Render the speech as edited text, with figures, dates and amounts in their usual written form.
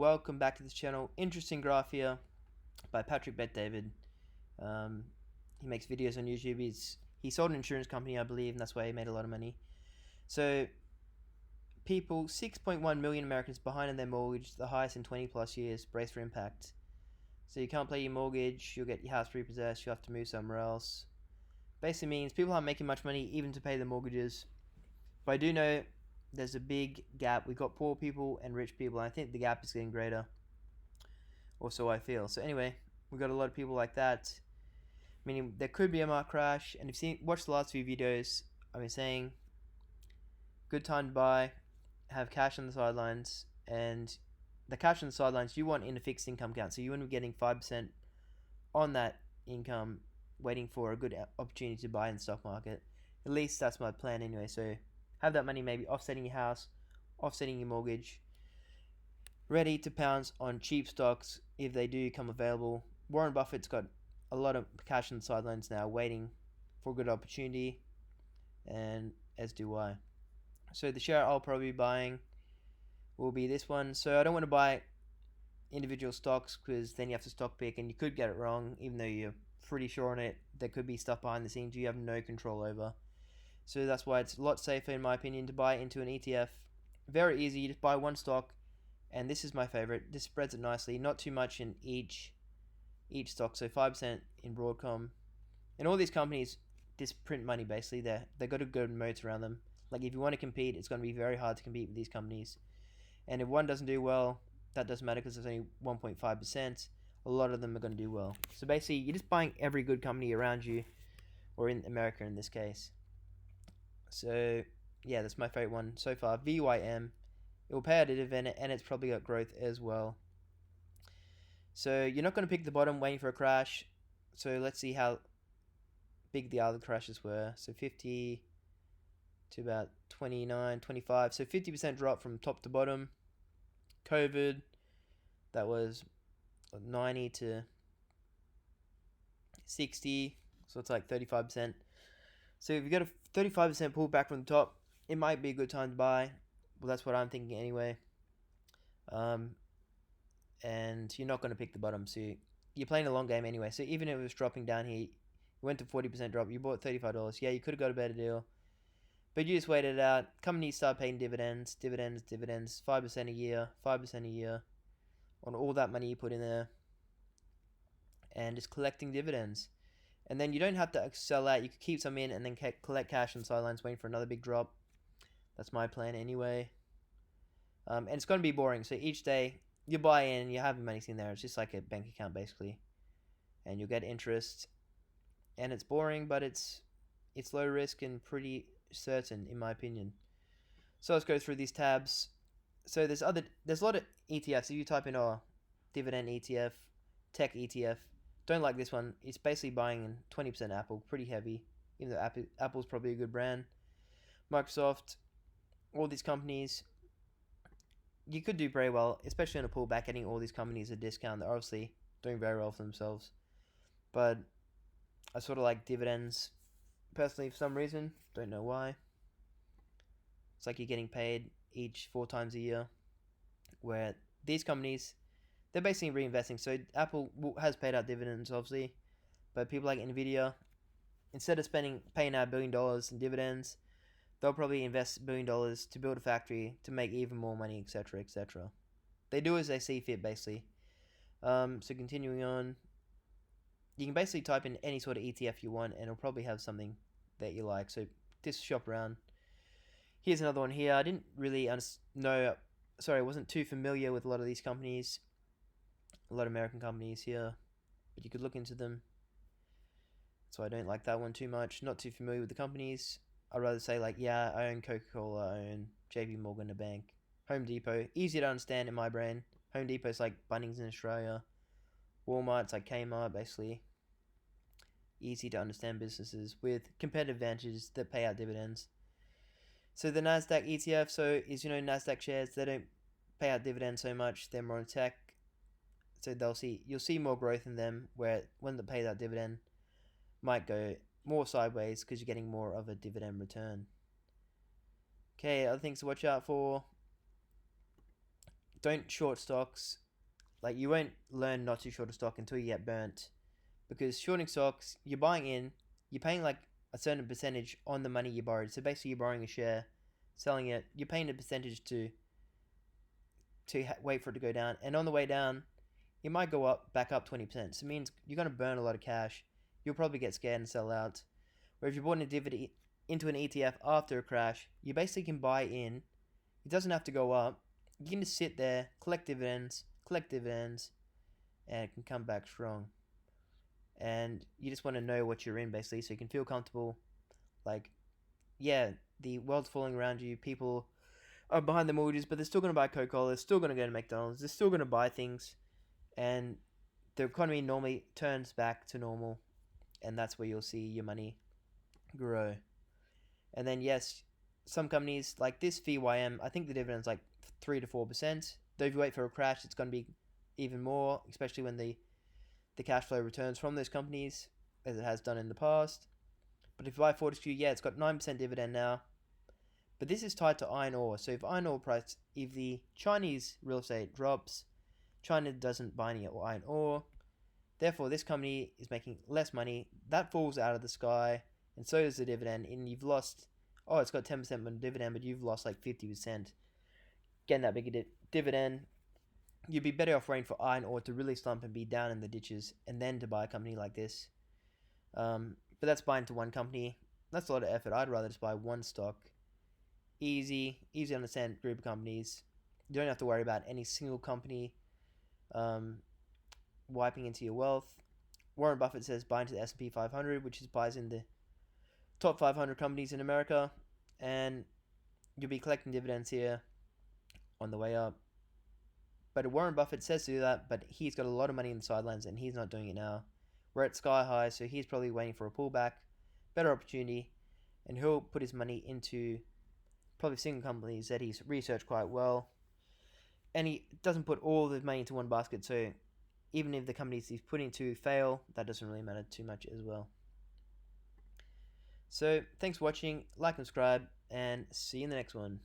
welcome back to this channel. Interesting graph here by Patrick Bet-David. He makes videos on YouTube. He sold an insurance company, I believe, and that's why he made a lot of money. So, 6.1 million Americans behind in their mortgage, the highest in 20 plus years. Brace for impact. So you can't pay your mortgage, you'll get your house repossessed, you have to move somewhere else. Basically means people aren't making much money even to pay their mortgages. But I do know there's a big gap. We've got poor people and rich people, and I think the gap is getting greater. Or so I feel. So anyway, we've got a lot of people like that. Meaning there could be a market crash, and if you watched the last few videos, I've been saying good time to buy, have cash on the sidelines, and the cash on the sidelines you want in a fixed income account. So you want to be getting 5% on that income, waiting for a good opportunity to buy in the stock market. At least that's my plan anyway. So have that money maybe offsetting your house, offsetting your mortgage, ready to pounce on cheap stocks if they do come available. Warren Buffett's got a lot of cash on the sidelines now, waiting for a good opportunity, and as do I. So the share I'll probably be buying will be this one. So I don't want to buy individual stocks because then you have to stock pick and you could get it wrong, even though you're pretty sure on it. There could be stuff behind the scenes you have no control over. So that's why it's a lot safer, in my opinion, to buy into an ETF. Very easy. You just buy one stock, and this is my favorite. This spreads it nicely. Not too much in each stock. So 5% in Broadcom, and all these companies just print money basically. They got a good moat around them. Like if you want to compete, it's going to be very hard to compete with these companies. And if one doesn't do well, that doesn't matter because it's only 1.5%. A lot of them are going to do well. So basically, you're just buying every good company around you, or in America in this case. So yeah, that's my favorite one so far. VYM. It will pay out a dividend, and it's probably got growth as well. So you're not going to pick the bottom waiting for a crash. So let's see how big the other crashes were. So 50 to about 29, 25. So 50% drop from top to bottom. COVID, that was 90 to 60. So it's like 35%. So if you get a 35% pullback from the top, it might be a good time to buy. Well, that's what I'm thinking anyway. And you're not going to pick the bottom, so you're playing a long game anyway. So even if it was dropping down here, you went to 40% drop, you bought $35. Yeah, you could have got a better deal, but you just waited it out. Companies start paying dividends, 5% a year, 5% a year on all that money you put in there, and just collecting dividends. And then you don't have to sell out. You could keep some in and then collect cash on the sidelines, waiting for another big drop. That's my plan anyway. And it's going to be boring. So each day you buy in, you have your money in there. It's just like a bank account basically, and you'll get interest. And it's boring, but it's low risk and pretty certain, in my opinion. So let's go through these tabs. So there's a lot of ETFs. So you type in dividend ETF, tech ETF. Don't like this one. It's basically buying in 20% Apple, pretty heavy. Even though Apple's probably a good brand. Microsoft, all these companies, you could do very well, especially on a pullback, getting all these companies a discount. They're obviously doing very well for themselves. But I sort of like dividends, personally, for some reason. Don't know why. It's like you're getting paid each 4 times a year, where these companies, they're basically reinvesting. So Apple has paid out dividends, obviously, but people like Nvidia, instead of paying out $1 billion in dividends, they'll probably invest $1 billion to build a factory to make even more money, etc., etc. They do as they see fit, basically. So continuing on, you can basically type in any sort of ETF you want, and it'll probably have something that you like. So just shop around. Here's another one here. I didn't really know. Sorry, I wasn't too familiar with a lot of these companies. A lot of American companies here, but you could look into them. So I don't like that one too much. Not too familiar with the companies. I'd rather say like, yeah, I own Coca-Cola, I own JP Morgan, a bank. Home Depot, easy to understand in my brain. Home Depot's like Bunnings in Australia. Walmart's like Kmart, basically. Easy to understand businesses with competitive advantages that pay out dividends. So the Nasdaq ETF, Nasdaq shares, they don't pay out dividends so much. They're more in tech, so you'll see more growth in them. Where when they pay that dividend, might go more sideways because you're getting more of a dividend return. Okay, other things to watch out for. don't short stocks. Like, you won't learn not to short a stock until you get burnt, because shorting stocks, you're buying in, you're paying like a certain percentage on the money you borrowed. So basically, you're borrowing a share, selling it, you're paying a percentage to wait for it to go down, and on the way down, it might go up back up 20%. So it means you're gonna burn a lot of cash. You'll probably get scared and sell out. Where if you bought into an ETF after a crash, you basically can buy in. It doesn't have to go up. You can just sit there, collect dividends, and it can come back strong. And you just want to know what you're in, basically, so you can feel comfortable. Like, yeah, the world's falling around you. People are behind the mortgages, but they're still going to buy Coca-Cola. They're still going to go to McDonald's. They're still going to buy things. And the economy normally turns back to normal. And that's where you'll see your money grow. And then, yes, some companies like this VYM, I think the dividend's like 3 to 4%. Though if you wait for a crash, it's going to be even more, especially when the cash flow returns from those companies, as it has done in the past. But if you buy Fortescue, yeah, it's got 9% dividend now. But this is tied to iron ore. So if the Chinese real estate drops, China doesn't buy any iron ore. Therefore, this company is making less money. That falls out of the sky, and so does the dividend. And you've lost, it's got 10% dividend, but you've lost like 50%. Getting that big dividend, you'd be better off waiting for iron ore to really slump and be down in the ditches, and then to buy a company like this. But that's buying into one company. That's a lot of effort. I'd rather just buy one stock. Easy to understand group of companies. You don't have to worry about any single company wiping into your wealth. Warren Buffett says buy into the S&P 500, which is buys in the top 500 companies in America, and you'll be collecting dividends here on the way up. But Warren Buffett says to do that, but he's got a lot of money in the sidelines, and he's not doing it now. We're at sky high, so he's probably waiting for a pullback, better opportunity, and he'll put his money into probably single companies that he's researched quite well. And he doesn't put all of his money into one basket, so even if the companies he's putting to fail, that doesn't really matter too much as well. So, thanks for watching, like and subscribe, and see you in the next one.